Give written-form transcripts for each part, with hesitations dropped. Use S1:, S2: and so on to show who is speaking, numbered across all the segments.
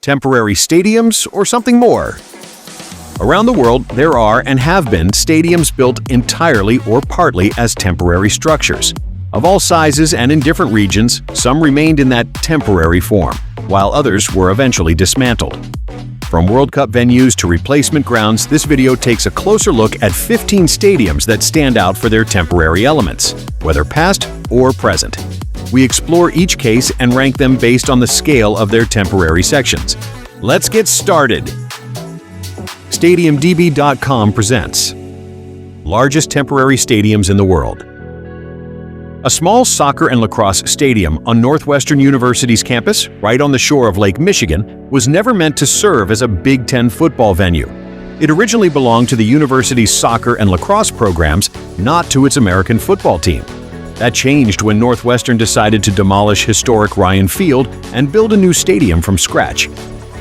S1: temporary stadiums, or something more? Around the world, there are and have been stadiums built entirely or partly as temporary structures. Of all sizes and in different regions, some remained in that temporary form, while others were eventually dismantled. From World Cup venues to replacement grounds, this video takes a closer look at 15 stadiums that stand out for their temporary elements, whether past or present. We explore each case and rank them based on the scale of their temporary sections. Let's get started! StadiumDB.com presents Largest Temporary Stadiums in the World. A small soccer and lacrosse stadium on Northwestern University's campus, right on the shore of Lake Michigan, was never meant to serve as a Big Ten football venue. It originally belonged to the university's soccer and lacrosse programs, not to its American football team. That changed when Northwestern decided to demolish historic Ryan Field and build a new stadium from scratch.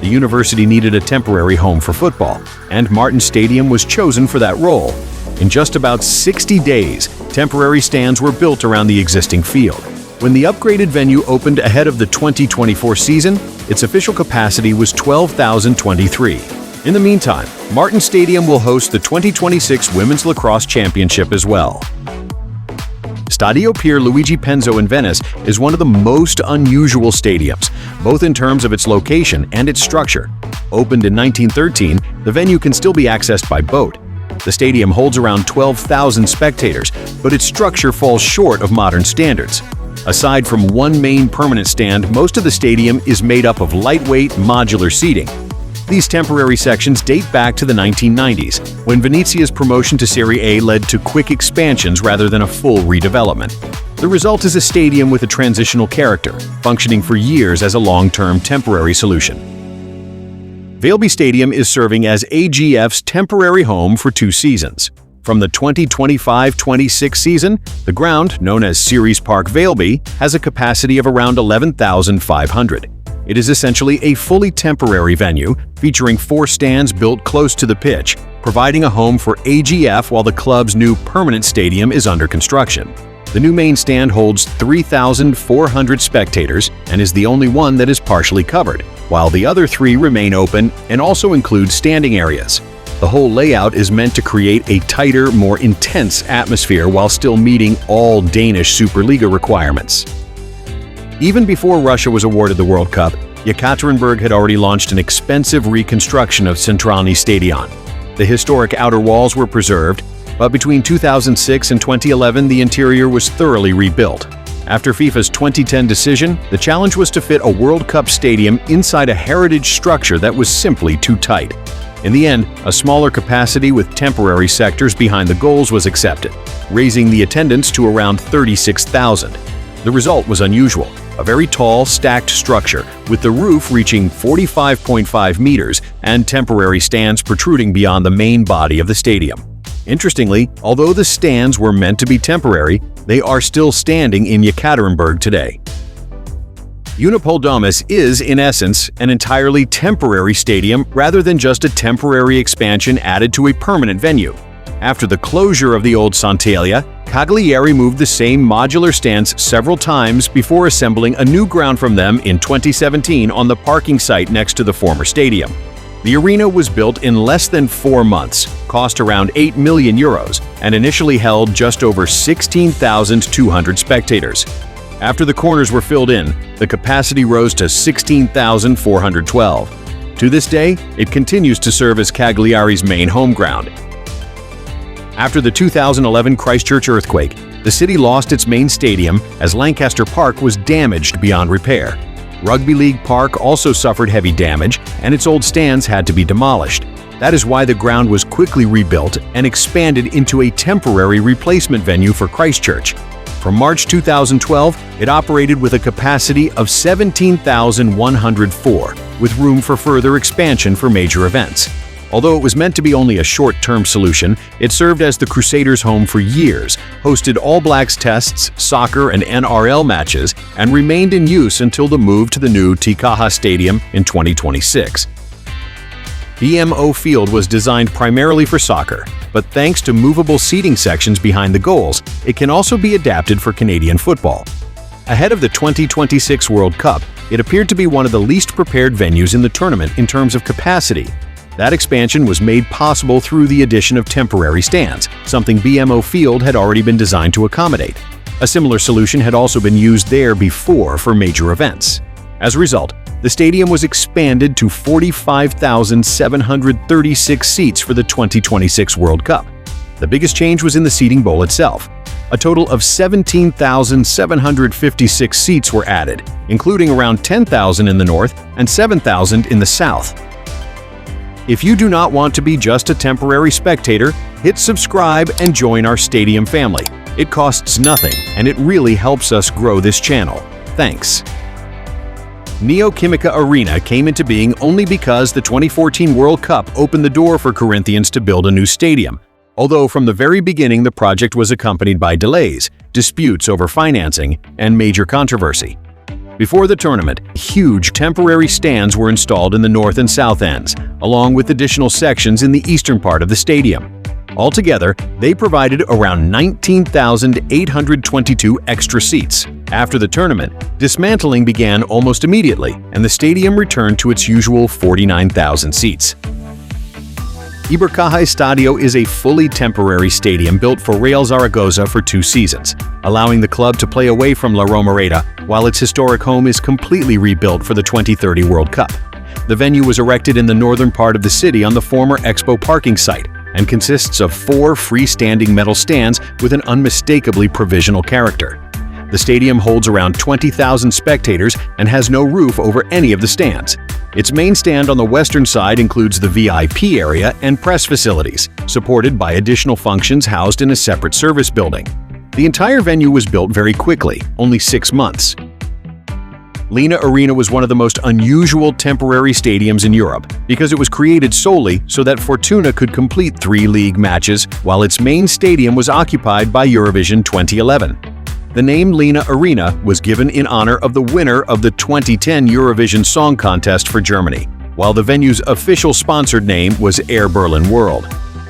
S1: The university needed a temporary home for football, and Martin Stadium was chosen for that role. In just about 60 days, temporary stands were built around the existing field. When the upgraded venue opened ahead of the 2024 season, its official capacity was 12,023. In the meantime, Martin Stadium will host the 2026 Women's Lacrosse Championship as well. Stadio Pier Luigi Penzo in Venice is one of the most unusual stadiums, both in terms of its location and its structure. Opened in 1913, the venue can still be accessed by boat. The stadium holds around 12,000 spectators, but its structure falls short of modern standards. Aside from one main permanent stand, most of the stadium is made up of lightweight, modular seating. These temporary sections date back to the 1990s, when Venezia's promotion to Serie A led to quick expansions rather than a full redevelopment. The result is a stadium with a transitional character, functioning for years as a long-term temporary solution. Vejlby Stadium is serving as AGF's temporary home for 2 seasons. From the 2025-26 season, the ground, known as Ceres Park Vejlby, has a capacity of around 11,500. It is essentially a fully temporary venue, featuring 4 stands built close to the pitch, providing a home for AGF while the club's new permanent stadium is under construction. The new main stand holds 3,400 spectators and is the only one that is partially covered, while the other 3 remain open and also include standing areas. The whole layout is meant to create a tighter, more intense atmosphere while still meeting all Danish Superliga requirements. Even before Russia was awarded the World Cup, Yekaterinburg had already launched an expensive reconstruction of Tsentralnyi Stadion. The historic outer walls were preserved, but between 2006 and 2011 the interior was thoroughly rebuilt. After FIFA's 2010 decision, the challenge was to fit a World Cup stadium inside a heritage structure that was simply too tight. In the end, a smaller capacity with temporary sectors behind the goals was accepted, raising the attendance to around 36,000. The result was unusual. A very tall, stacked structure, with the roof reaching 45.5 meters and temporary stands protruding beyond the main body of the stadium. Interestingly, although the stands were meant to be temporary, they are still standing in Yekaterinburg today. Unipol Domus is, in essence, an entirely temporary stadium rather than just a temporary expansion added to a permanent venue. After the closure of the old Santalia, Cagliari moved the same modular stands several times before assembling a new ground from them in 2017 on the parking site next to the former stadium. The arena was built in less than 4 months, cost around 8 million euros, and initially held just over 16,200 spectators. After the corners were filled in, the capacity rose to 16,412. To this day, it continues to serve as Cagliari's main home ground. After the 2011 Christchurch earthquake, the city lost its main stadium as Lancaster Park was damaged beyond repair. Rugby League Park also suffered heavy damage, and its old stands had to be demolished. That is why the ground was quickly rebuilt and expanded into a temporary replacement venue for Christchurch. From March 2012, it operated with a capacity of 17,104, with room for further expansion for major events. Although it was meant to be only a short-term solution, it served as the Crusaders' home for years, hosted All Blacks tests, soccer and NRL matches, and remained in use until the move to the new Erected Stadium in 2026. BMO Field was designed primarily for soccer, but thanks to movable seating sections behind the goals, it can also be adapted for Canadian football. Ahead of the 2026 World Cup, it appeared to be one of the least prepared venues in the tournament in terms of capacity. That expansion was made possible through the addition of temporary stands, something BMO Field had already been designed to accommodate. A similar solution had also been used there before for major events. As a result, the stadium was expanded to 45,736 seats for the 2026 World Cup. The biggest change was in the seating bowl itself. A total of 17,756 seats were added, including around 10,000 in the north and 7,000 in the south. If you do not want to be just a temporary spectator, hit subscribe and join our Stadium family. It costs nothing, and it really helps us grow this channel. Thanks. Química Arena came into being only because the 2014 World Cup opened the door for Corinthians to build a new stadium. Although from the very beginning the project was accompanied by delays, disputes over financing, and major controversy. Before the tournament, huge temporary stands were installed in the north and south ends, along with additional sections in the eastern part of the stadium. Altogether, they provided around 19,822 extra seats. After the tournament, dismantling began almost immediately, and the stadium returned to its usual 49,000 seats. Ibercaja Stadio is a fully temporary stadium built for Real Zaragoza for 2 seasons, allowing the club to play away from Lena-Arena while its historic home is completely rebuilt for the 2030 World Cup. The venue was erected in the northern part of the city on the former Expo parking site and consists of 4 freestanding metal stands with an unmistakably provisional character. The stadium holds around 20,000 spectators and has no roof over any of the stands. Its main stand on the western side includes the VIP area and press facilities, supported by additional functions housed in a separate service building. The entire venue was built very quickly, only 6 months. Lena-Arena was one of the most unusual temporary stadiums in Europe because it was created solely so that Fortuna could complete 3 league matches while its main stadium was occupied by Eurovision 2011. The name Lena-Arena was given in honor of the winner of the 2010 Eurovision Song Contest for Germany, while the venue's official sponsored name was Air Berlin World.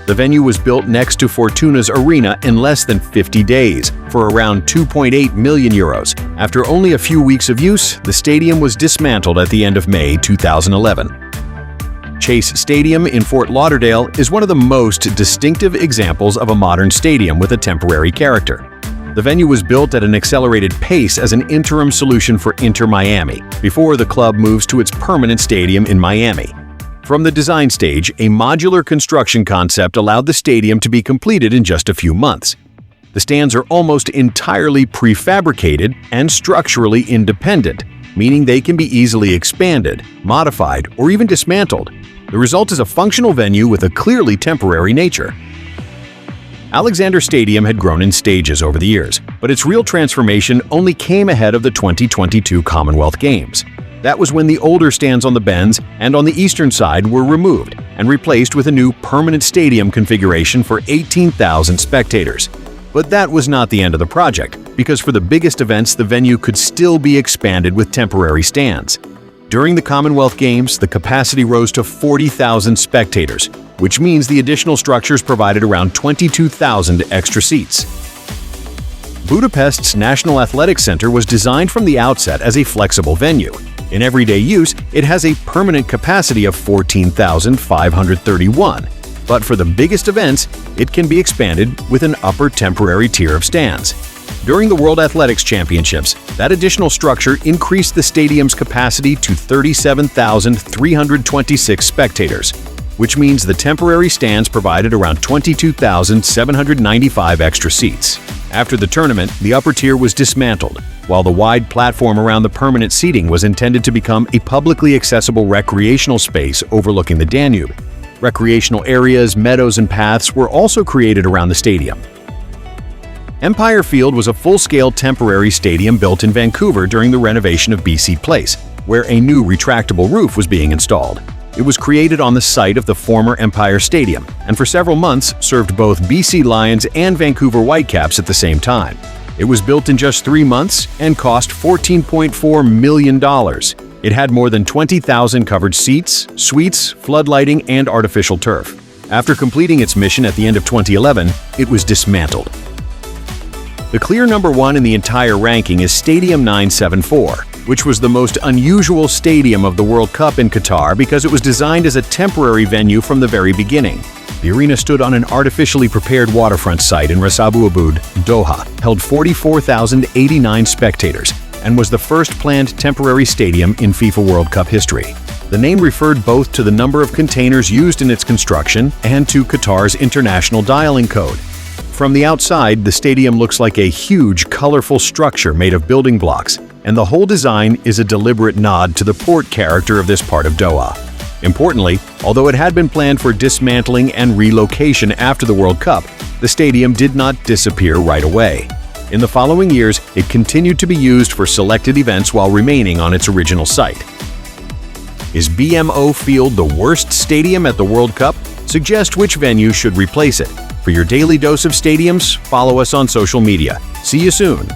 S1: The venue was built next to Fortuna's arena in less than 50 days for around 2.8 million euros. After only a few weeks of use, the stadium was dismantled at the end of May 2011. Chase Stadium in Fort Lauderdale is one of the most distinctive examples of a modern stadium with a temporary character. The venue was built at an accelerated pace as an interim solution for Inter Miami, before the club moves to its permanent stadium in Miami. From the design stage, a modular construction concept allowed the stadium to be completed in just a few months. The stands are almost entirely prefabricated and structurally independent, meaning they can be easily expanded, modified, or even dismantled. The result is a functional venue with a clearly temporary nature. Alexander Stadium had grown in stages over the years, but its real transformation only came ahead of the 2022 Commonwealth Games. That was when the older stands on the bends and on the eastern side were removed and replaced with a new permanent stadium configuration for 18,000 spectators. But that was not the end of the project, because for the biggest events the venue could still be expanded with temporary stands. During the Commonwealth Games, the capacity rose to 40,000 spectators, which means the additional structures provided around 22,000 extra seats. Budapest's National Athletic Center was designed from the outset as a flexible venue. In everyday use, it has a permanent capacity of 14,531, but for the biggest events, it can be expanded with an upper temporary tier of stands. During the World Athletics Championships, that additional structure increased the stadium's capacity to 37,326 spectators, which means the temporary stands provided around 22,795 extra seats. After the tournament, the upper tier was dismantled, while the wide platform around the permanent seating was intended to become a publicly accessible recreational space overlooking the Danube. Recreational areas, meadows, and paths were also created around the stadium. Empire Field was a full-scale temporary stadium built in Vancouver during the renovation of BC Place, where a new retractable roof was being installed. It was created on the site of the former Empire Stadium, and for several months served both BC Lions and Vancouver Whitecaps at the same time. It was built in just 3 months and cost $14.4 million. It had more than 20,000 covered seats, suites, floodlighting, and artificial turf. After completing its mission at the end of 2011, it was dismantled. The clear number 1 in the entire ranking is Stadium 974, which was the most unusual stadium of the World Cup in Qatar because it was designed as a temporary venue from the very beginning. The arena stood on an artificially prepared waterfront site in Ras Abu Abud, Doha, held 44,089 spectators, and was the first planned temporary stadium in FIFA World Cup history. The name referred both to the number of containers used in its construction and to Qatar's international dialing code. From the outside, the stadium looks like a huge, colorful structure made of building blocks, and the whole design is a deliberate nod to the port character of this part of Doha. Importantly, although it had been planned for dismantling and relocation after the World Cup, the stadium did not disappear right away. In the following years, it continued to be used for selected events while remaining on its original site. Is BMO Field the worst stadium at the World Cup? Suggest which venue should replace it. For your daily dose of stadiums, follow us on social media. See you soon!